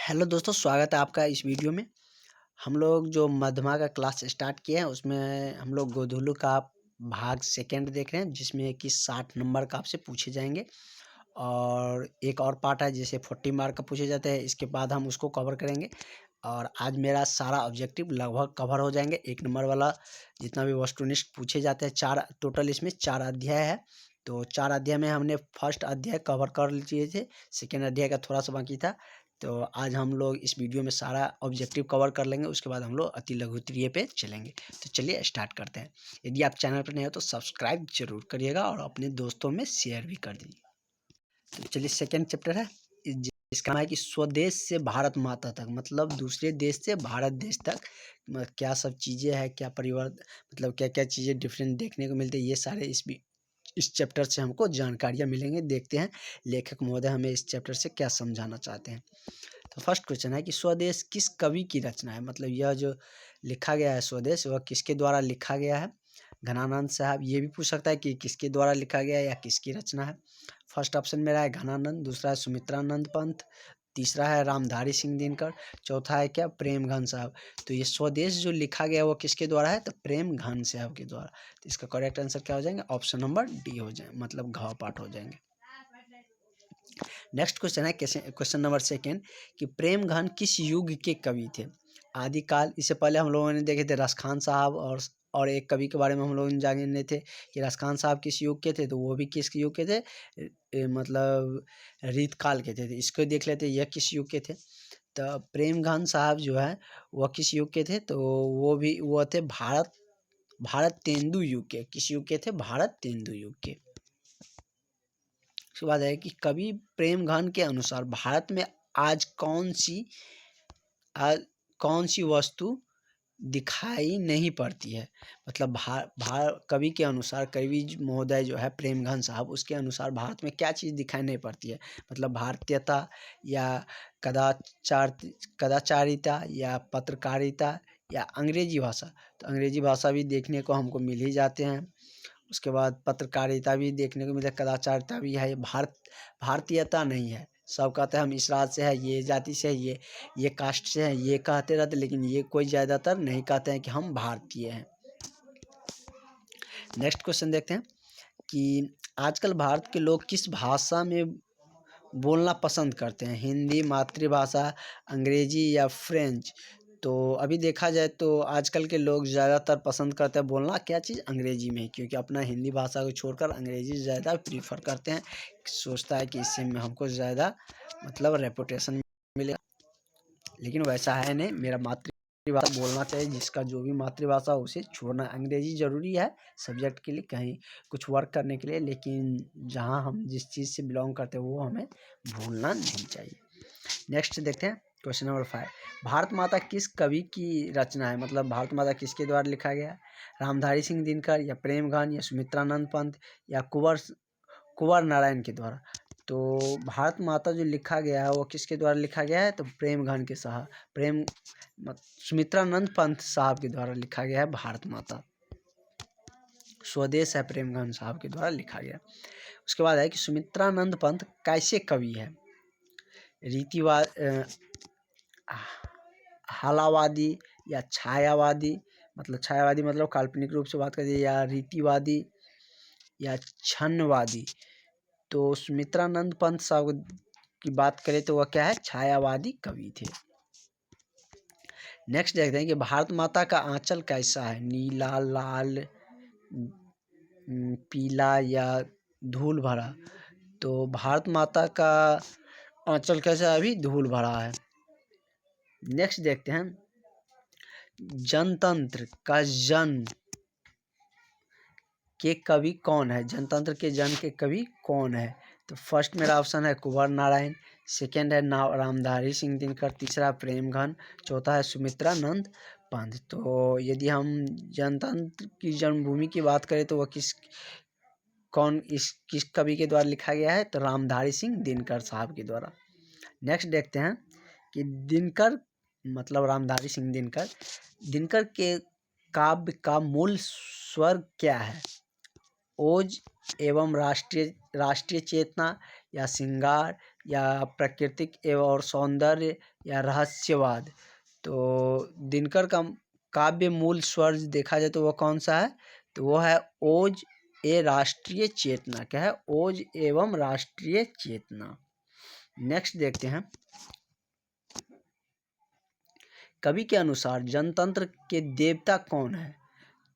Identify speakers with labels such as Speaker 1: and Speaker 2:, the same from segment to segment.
Speaker 1: Hello दोस्तों, स्वागत है आपका इस वीडियो में। हम लोग जो मध्यमा का क्लास स्टार्ट किए हैं उसमें हम लोग गोधुलू का भाग सेकंड देख रहे हैं, जिसमें कि 60 नंबर का आपसे पूछे जाएंगे। और एक और पार्ट है जिसे 40 मार्क का पूछे जाते हैं, इसके बाद हम उसको कवर करेंगे। और आज मेरा सारा ऑब्जेक्टिव लगभग कवर हो जाएंगे। 1 नंबर वाला जितना भी वस्तुनिष्ठ पूछे जाते हैं, 4 टोटल इसमें 4 अध्याय है। तो 4 अध्याय में हमने फर्स्ट अध्याय कवर कर लिए थे, सेकेंड अध्याय का थोड़ा सा बाकी था। तो आज हम लोग इस वीडियो में सारा ऑब्जेक्टिव कवर कर लेंगे, उसके बाद हम लोग अति लघु तृतीय पे चलेंगे। तो चलिए स्टार्ट करते हैं। यदि आप चैनल पर नए हो तो सब्सक्राइब जरूर करिएगा और अपने दोस्तों में शेयर भी कर दीजिए। तो चलिए, सेकेंड चैप्टर है इसका नाम है कि स्वदेश से भारत माता तक, मतलब दूसरे देश से भारत देश तक क्या सब चीज़ें हैं, क्या परिवर्तन, मतलब क्या क्या चीज़ें डिफरेंट देखने को मिलती है, ये सारे इस चैप्टर से हमको जानकारियाँ मिलेंगे। देखते हैं लेखक महोदय हमें इस चैप्टर से क्या समझाना चाहते हैं। तो फर्स्ट क्वेश्चन है कि स्वदेश किस कवि की रचना है, मतलब यह जो लिखा गया है स्वदेश वह किसके द्वारा लिखा गया है। घनानंद साहब, ये भी पूछ सकता है कि किसके द्वारा लिखा गया है या किसकी रचना है। फर्स्ट ऑप्शन मेरा है घनानंद, दूसरा है सुमित्रानंद पंत, तीसरा है रामधारी सिंह दिनकर, चौथा है क्या प्रेमघन साहब। तो ये स्वदेश जो लिखा गया है वो किसके द्वारा है, तो प्रेमघन साहब के द्वारा। तो इसका करेक्ट आंसर क्या हो जाएंगे, ऑप्शन नंबर डी हो जाए, मतलब घ पाठ हो जाएंगे। नेक्स्ट क्वेश्चन है क्वेश्चन नंबर सेकेंड कि प्रेमघन किस युग के कवि थे। आदिकाल, इससे पहले हम लोगों ने देखे थे रसखान साहब, और एक कवि के बारे में हम लोग जाने थे कि रसखान साहब किस युग के थे, तो वो भी किस युग के थे, मतलब रीतकाल के थे। तो इसको देख लेते यह किस युग के थे। तो प्रेमघन साहब जो है वह किस युग के थे, तो वो थे भारत तेंदु युग के। किस युग के थे, भारत तेंदु युग के। उसके बाद है कि कवि प्रेमघन के अनुसार भारत में आज कौन सी वस्तु दिखाई नहीं पड़ती है। मतलब कवि के अनुसार, कवि महोदय जो है प्रेमघन साहब, उसके अनुसार भारत में क्या चीज़ दिखाई नहीं पड़ती है। मतलब भारतीयता या कदाचारिता या पत्रकारिता या अंग्रेजी भाषा। तो अंग्रेजी भाषा भी देखने को हमको मिल ही जाते हैं। उसके बाद पत्रकारिता भी देखने को मिलता है, कदाचारता भी है। भारतीयता नहीं है। सब कहते हैं हम इस राज्य से है, ये जाति से है, ये कास्ट से है, ये कहते रहते, लेकिन ये कोई ज़्यादातर नहीं कहते हैं कि हम भारतीय हैं। नेक्स्ट क्वेश्चन देखते हैं कि आजकल भारत के लोग किस भाषा में बोलना पसंद करते हैं, हिंदी, मातृभाषा, अंग्रेजी या फ्रेंच। तो अभी देखा जाए तो आजकल के लोग ज़्यादातर पसंद करते हैं बोलना क्या चीज़, अंग्रेजी में, क्योंकि अपना हिंदी भाषा को छोड़कर अंग्रेजी ज़्यादा प्रीफर करते हैं। सोचता है कि इससे में हमको ज़्यादा मतलब रेपुटेशन मिलेगा, लेकिन वैसा है नहीं। मेरा मातृभाषा बोलना चाहिए, जिसका जो भी मातृभाषा हो उसे छोड़ना। अंग्रेजी ज़रूरी है सब्जेक्ट के लिए, कहीं कुछ वर्क करने के लिए, लेकिन जहाँ हम जिस चीज़ से बिलोंग करते हैं वो हमें भूलना नहीं चाहिए। नेक्स्ट देखते हैं क्वेश्चन नंबर 5, भारत माता किस कवि की रचना है, मतलब भारत माता किसके द्वारा लिखा गया है। रामधारी सिंह दिनकर या प्रेमघन या सुमित्रानंद पंत या कुंवर नारायण के द्वारा। तो भारत माता जो लिखा गया है वो किसके द्वारा लिखा गया है, तो प्रेमघन के सुमित्रानंद पंत साहब के द्वारा लिखा गया है भारत माता। स्वदेश है प्रेमघन साहब के द्वारा लिखा गया। उसके बाद है कि सुमित्रानंद पंत कैसे कवि है, रीतिवाद, हालावादी या छायावादी, मतलब छायावादी मतलब काल्पनिक रूप से बात करिए, या रीतिवादी या छन्नवादी। तो सुमित्रानंद पंत साहब की बात करें तो वह क्या है, छायावादी कवि थे। नेक्स्ट देखते हैं कि भारत माता का आंचल कैसा है, नीला, लाल, पीला या धूल भरा। तो भारत माता का आंचल कैसा है, अभी धूल भरा है। नेक्स्ट देखते हैं जनतंत्र का जन के कवि कौन है, जनतंत्र के जन के कवि कौन है। तो फर्स्ट मेरा ऑप्शन है कुंवर नारायण, सेकेंड है रामधारी सिंह दिनकर, तीसरा प्रेमघन, चौथा है सुमित्रानंद पंत। तो यदि हम जनतंत्र की जन्मभूमि की बात करें तो वह किस कवि के द्वारा लिखा गया है, तो रामधारी सिंह दिनकर साहब के द्वारा। नेक्स्ट देखते हैं कि दिनकर, मतलब रामधारी सिंह दिनकर के काव्य का मूल स्वर क्या है, ओज एवं राष्ट्रीय चेतना या श्रृंगार या प्राकृतिक एवं और सौंदर्य या रहस्यवाद। तो दिनकर का काव्य मूल स्वर देखा जाए तो वो कौन सा है, तो वो है ओज ए राष्ट्रीय चेतना। क्या है, ओज एवं राष्ट्रीय चेतना। नेक्स्ट देखते हैं, कवि के अनुसार जनतंत्र के देवता कौन है।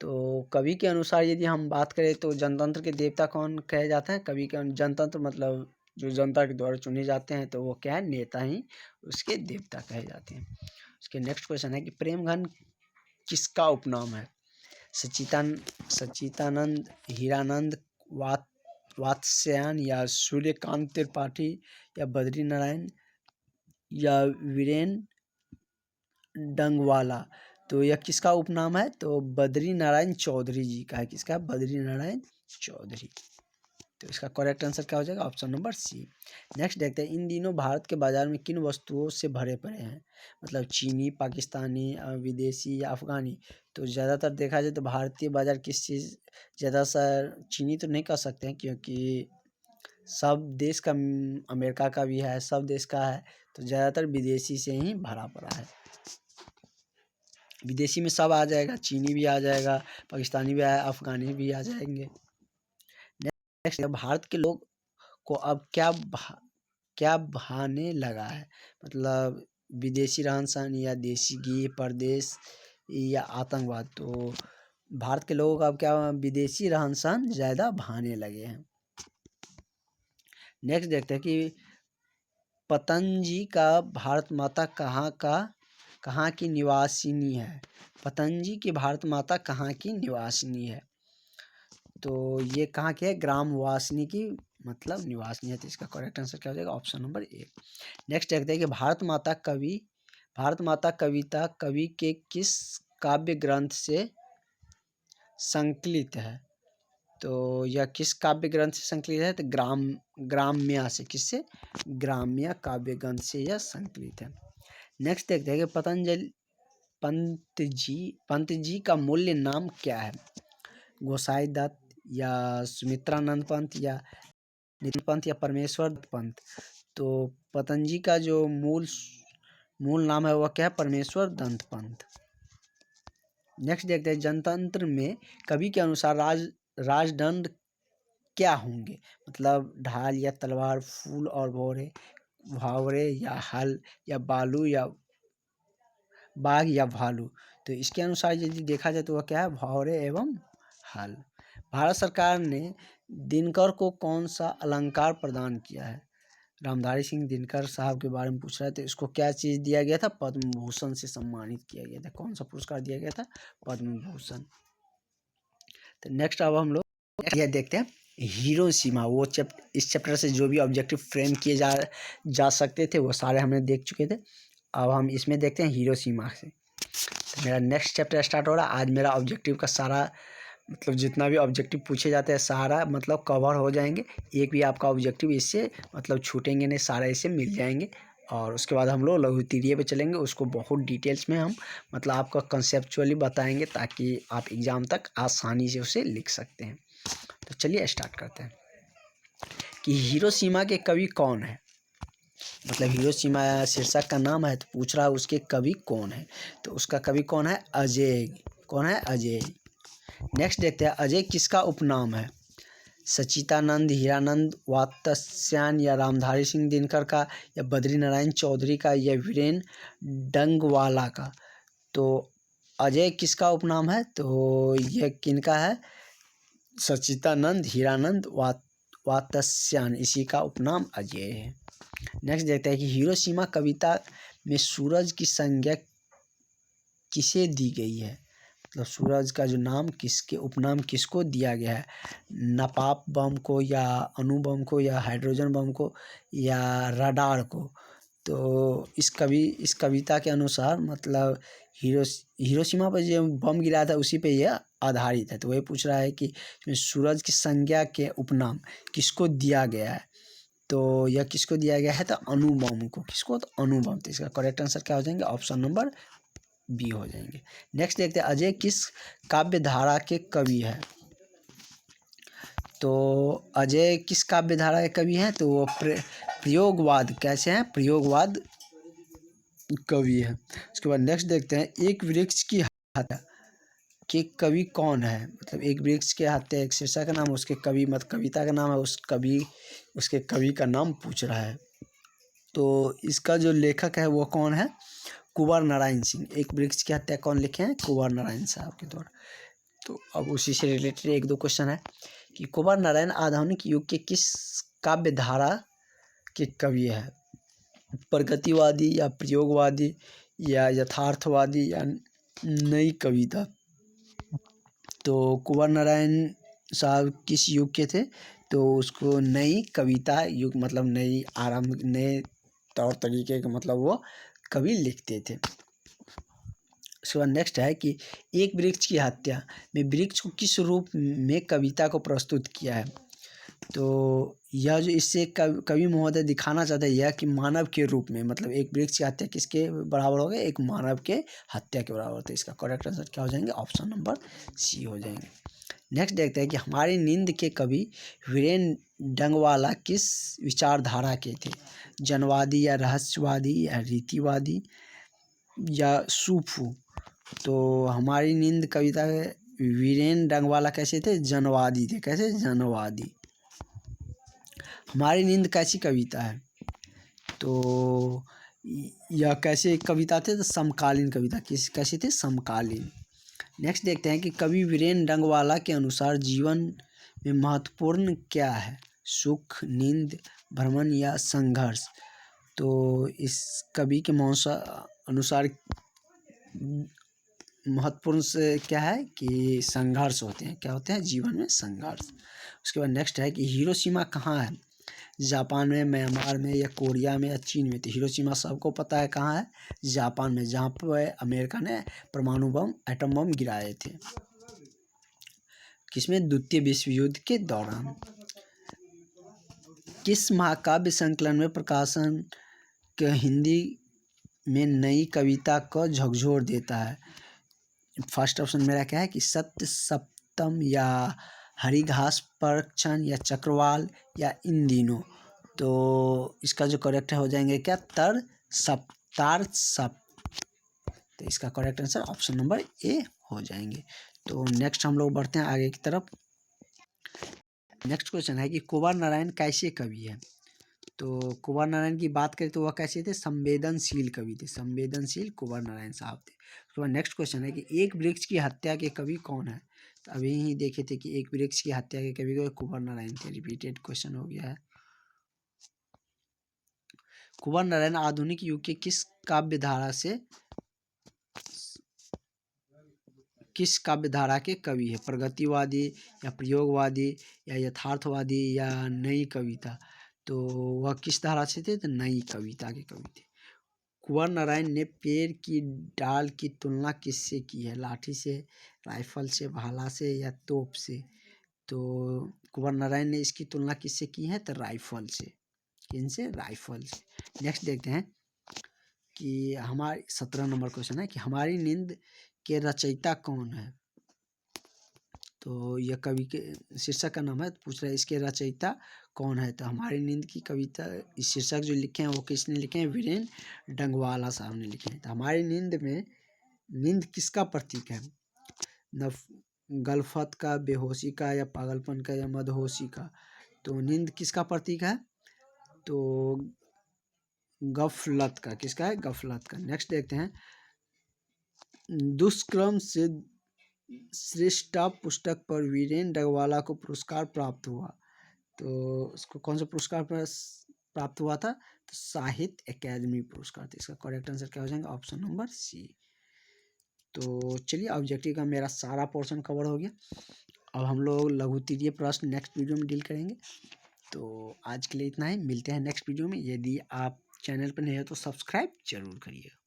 Speaker 1: तो कवि के अनुसार यदि हम बात करें तो जनतंत्र के देवता कौन कहे जाते हैं, कवि के जनतंत्र मतलब जो जनता के द्वारा चुने जाते हैं तो वो क्या है, नेता ही उसके देवता कहे जाते हैं। उसके नेक्स्ट क्वेश्चन है कि प्रेमघन किसका उपनाम है। सच्चिदानंद, हीरानंद, वात्स्यायन या सूर्यकांत त्रिपाठी या बद्री नारायण या वीरेन डंगवाला। तो यह किसका उपनाम है, तो बद्री नारायण चौधरी जी का है। किसका, बद्री नारायण चौधरी। तो इसका करेक्ट आंसर क्या हो जाएगा, ऑप्शन नंबर सी। नेक्स्ट देखते हैं, इन दिनों भारत के बाजार में किन वस्तुओं से भरे पड़े हैं, मतलब चीनी, पाकिस्तानी, विदेशी या अफगानी। तो ज़्यादातर देखा जाए तो भारतीय बाजार किस चीज़ ज़्यादा सर, चीनी तो नहीं कह सकते हैं क्योंकि सब देश का, अमेरिका का भी है, सब देश का है, तो ज़्यादातर विदेशी से ही भरा पड़ा है। विदेशी में सब आ जाएगा, चीनी भी आ जाएगा, पाकिस्तानी भी आया, अफगानी भी आ जाएंगे। नेक्स्ट, भारत के लोग को अब क्या भाने लगा है, मतलब विदेशी रहन सहन या देसी घी, परदेश या आतंकवाद। तो भारत के लोगों को अब क्या विदेशी रहन सहन ज़्यादा भाने लगे हैं। नेक्स्ट देखते हैं कि पतंजी का भारत माता कहाँ की निवासिनी है। पतंजी की भारत माता कहाँ की निवासिनी है, तो ये कहाँ की है, ग्राम वासिनी की मतलब निवासिनी है। तो इसका करेक्ट आंसर क्या हो जाएगा, ऑप्शन नंबर ए। नेक्स्ट देखते हैं कि भारत माता कविता कवि के किस काव्य ग्रंथ से संकलित है। तो यह किस काव्य ग्रंथ से संकलित है, तो ग्राम्या से, किससे, ग्राम्य काव्य ग्रंथ से यह संकलित है। नेक्स्ट देखते हैं कि पंत जी का मूल्य नाम क्या है, गोसाई दत्त या सुमित्रानंद पंत या नितिन पंत या परमेश्वर पंत। तो पतंजी का जो मूल नाम है वह क्या है, परमेश्वर दत्त पंत। नेक्स्ट देखते हैं, जनतंत्र में कवि के अनुसार राजदंड क्या होंगे, मतलब ढाल या तलवार, फूल और भावरे या हल या बालू या बाघ या भालू। तो इसके अनुसार यदि देखा जाए तो वह क्या है, भावरे एवं हल। भारत सरकार ने दिनकर को कौन सा अलंकार प्रदान किया है। रामधारी सिंह दिनकर साहब के बारे में पूछ रहा है, तो इसको क्या चीज़ दिया गया था, पद्म भूषण से सम्मानित किया गया था। कौन सा पुरस्कार दिया गया था, पद्म भूषण। तो नेक्स्ट अब हम लोग यह देखते हैं, हिरोशिमा। वो इस चैप्टर से जो भी ऑब्जेक्टिव फ्रेम किए जा सकते थे वो सारे हमने देख चुके थे। अब हम इसमें देखते हैं हिरोशिमा से। तो मेरा नेक्स्ट चैप्टर स्टार्ट हो रहा है। आज मेरा ऑब्जेक्टिव का सारा मतलब जितना भी ऑब्जेक्टिव पूछे जाते हैं सारा मतलब कवर हो जाएंगे। एक भी आपका ऑब्जेक्टिव इससे मतलब छूटेंगे नहीं, सारा इससे मिल जाएंगे। और उसके बाद हम लोग लघु तीर्य पे चलेंगे, उसको बहुत डिटेल्स में हम मतलब आपका कंसेप्चुअली बताएंगे ताकि आप एग्ज़ाम तक आसानी से उसे लिख सकते हैं। तो चलिए स्टार्ट करते हैं कि हिरोशिमा के कवि कौन है। मतलब हिरोशिमा शीर्षक का नाम है तो पूछ रहा है उसके कवि कौन है। तो उसका कवि कौन है, अजय। कौन है, अजय। नेक्स्ट देखते हैं, अजय किसका उपनाम है। सच्चिदानंद, हीरानंद, वात्स्यायन या रामधारी सिंह दिनकर का या बद्री नारायण चौधरी का या वीरेन डंगवाला का। तो अजय किसका उपनाम है, तो यह किनका है, सच्चिदानंद, हीरानंद, वात्स्यायन, इसी का उपनाम अजय है। नेक्स्ट देखते हैं कि हिरोशिमा कविता में सूरज की संज्ञा किसे दी गई है। मतलब सूरज का जो नाम किसके उपनाम किसको दिया गया है, नापाक बम को या अणु बम को या हाइड्रोजन बम को या रडार को। तो इस कविता के अनुसार मतलब हिरोशिमा पर जो बम गिरा था उसी पे यह आधारित है। तो वही पूछ रहा है कि इसमें सूरज की संज्ञा के उपनाम किसको दिया गया है। तो यह किसको दिया गया है, तो अणु बम को। किसको, तो अणु बम। तो इसका करेक्ट आंसर क्या हो जाएंगे, ऑप्शन नंबर बी हो जाएंगे। नेक्स्ट देखते हैं, अजय किस काव्य धारा के कवि है। तो अजय किस काव्य धारा के कवि हैं, तो वो प्रयोगवाद कैसे हैं, प्रयोगवाद कवि है। उसके बाद नेक्स्ट देखते हैं, एक वृक्ष की हत्या के कवि कौन है। मतलब एक वृक्ष के हत्या एक शीर्षक का नाम, उसके कवि मत कविता का नाम है, उसके कवि का नाम पूछ रहा है। तो इसका जो लेखक है वो कौन है, कुंवर नारायण सिंह। एक वृक्ष की हत्या कौन लिखे हैं, कुंवर नारायण साहब के द्वारा। तो अब उसी से रिलेटेड एक दो क्वेश्चन है कि कुंवर नारायण आधुनिक युग के किस काव्य धारा के कवि है, प्रगतिवादी या प्रयोगवादी या यथार्थवादी या नई कविता। तो कुंवर नारायण साहब किस युग के थे, तो उसको नई कविता युग मतलब नई आरंभ नए तौर तरीके का मतलब वो कवि लिखते थे। उसके बाद नेक्स्ट है कि एक वृक्ष की हत्या में वृक्ष को किस रूप में कविता को प्रस्तुत किया है। तो यह जो इससे कवि महोदय दिखाना चाहते हैं यह कि मानव के रूप में, मतलब एक वृक्ष की हत्या किसके बराबर हो गया, एक मानव के हत्या के बराबर। तो इसका करेक्ट आंसर क्या हो जाएंगे, ऑप्शन नंबर सी हो जाएंगे। नेक्स्ट देखते हैं कि हमारी नींद के कवि वीरेन डंगवाला किस विचारधारा के थे, जनवादी या रहस्यवादी या रीतिवादी या सूफू। तो हमारी नींद कविता वीरेन डंगवाला कैसे थे, जनवादी थे। कैसे, जनवादी। हमारी नींद कैसी कविता है, तो यह कैसे कविता थे, तो समकालीन कविता। कैसी थे, समकालीन। नेक्स्ट देखते हैं कि कवि वीरेन डंगवाला के अनुसार जीवन में महत्वपूर्ण क्या है, सुख, नींद, भ्रमण या संघर्ष। तो इस कवि के अनुसार महत्वपूर्ण से क्या है कि संघर्ष होते हैं। क्या होते हैं, जीवन में संघर्ष। उसके बाद नेक्स्ट है कि हिरोशिमा कहाँ है, जापान में, म्यांमार में या कोरिया में या चीन में। तो हिरोशिमा सबको पता है कहाँ है, जापान में, जहाँ पर अमेरिका ने परमाणु बम एटम बम गिराए थे। किसमें, द्वितीय विश्व युद्ध के दौरान। किस महाकाव्य संकलन में प्रकाशन के हिंदी में नई कविता को झकझोर देता है। फर्स्ट ऑप्शन मेरा क्या है कि सत्य सप्तम या हरिघास पर क्षण या चक्रवाल या इन दिनों। तो इसका जो करेक्ट हो जाएंगे क्या, तार सप। तो इसका correct answer option number A हो जाएंगे। तो नेक्स्ट हम लोग बढ़ते हैं आगे की तरफ। नेक्स्ट क्वेश्चन है कि कुंवर नारायण कैसे कवि है। तो कुंवर नारायण की बात करें तो वह कैसे थे, संवेदनशील कवि थे। संवेदनशील कुंवर नारायण साहब थे। तो नेक्स्ट क्वेश्चन है कि एक वृक्ष की हत्या के कवि कौन है। तो अभी ही देखे थे कि एक वृक्ष की हत्या के कवि कुंवर नारायण थे। रिपीटेड क्वेश्चन हो गया है। कुंवर नारायण आधुनिक युग के किस काव्य धारा के कवि है, प्रगतिवादी या प्रयोगवादी या यथार्थवादी या नई कविता। तो वह किस धारा से थे, तो नई कविता के कवि थे। कुंवर नारायण ने पेड़ की डाल की तुलना किससे की है, लाठी से, राइफल से, भाला से या तोप से। तो कुंवर नारायण ने इसकी तुलना किससे की है, तो राइफल से। किनसे, राइफल से। नेक्स्ट देखते हैं कि हमारी 17 नंबर क्वेश्चन है कि हमारी नींद के रचयिता कौन है। तो यह कवि के शीर्षक का नाम है, पूछ रहा है इसके रचयिता कौन है। तो हमारी नींद की कविता इस शीर्षक जो लिखे हैं वो किसने लिखे हैं, वीरेन डंगवाला साहब ने लिखे हैं। तो हमारी नींद में नींद किसका प्रतीक है, गलफत का, बेहोशी का या पागलपन का या मदहोशी का। तो नींद किसका प्रतीक है, तो गफलत का। किसका है, गफलत का। नेक्स्ट देखते हैं, दुष्कर्म से श्रेष्ठा पुस्तक पर वीरेन डंगवाला को पुरस्कार प्राप्त हुआ। तो उसको कौन सा पुरस्कार प्राप्त हुआ था, तो साहित्य अकादमी पुरस्कार। तो इसका करेक्ट आंसर क्या हो जाएगा, ऑप्शन नंबर सी। तो चलिए ऑब्जेक्टिव का मेरा सारा पोर्शन कवर हो गया। अब हम लोग लघु तीर्य प्रश्न नेक्स्ट वीडियो में डील करेंगे। तो आज के लिए इतना ही, मिलते हैं नेक्स्ट वीडियो में। यदि आप चैनल पर नए हो तो सब्सक्राइब जरूर करिएगा।